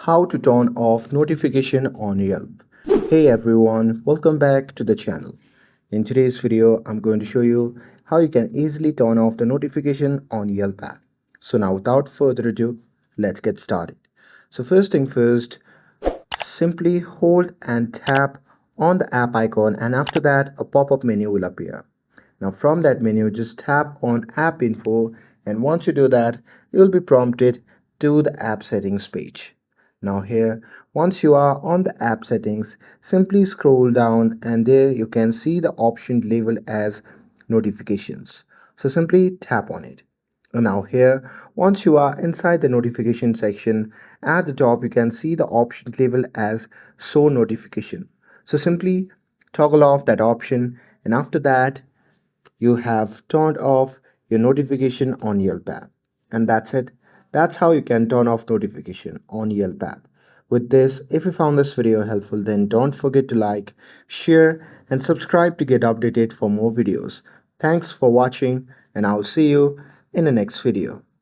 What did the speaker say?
How to turn off notification on Yelp. Hey everyone, welcome back to the channel. In today's video, I'm going to show you how you can easily turn off the notification on Yelp app. So now without further ado, let's get started. So first thing first, simply hold and tap on the app icon, and after that a pop-up menu will appear. Now from that menu, just tap on app info, and once you do that, you will be prompted to the app settings page. Now here, once you are on the app settings, simply scroll down and there you can see the option labeled as notifications. So simply tap on it. And now here, once you are inside the notification section, at the top you can see the option labeled as show notification. So simply toggle off that option, and after that you have turned off your notification on Yelp app. And that's it. That's how you can turn off notification on Yelp app. With this, if you found this video helpful, then don't forget to like, share, and subscribe to get updated for more videos. Thanks for watching, and I'll see you in the next video.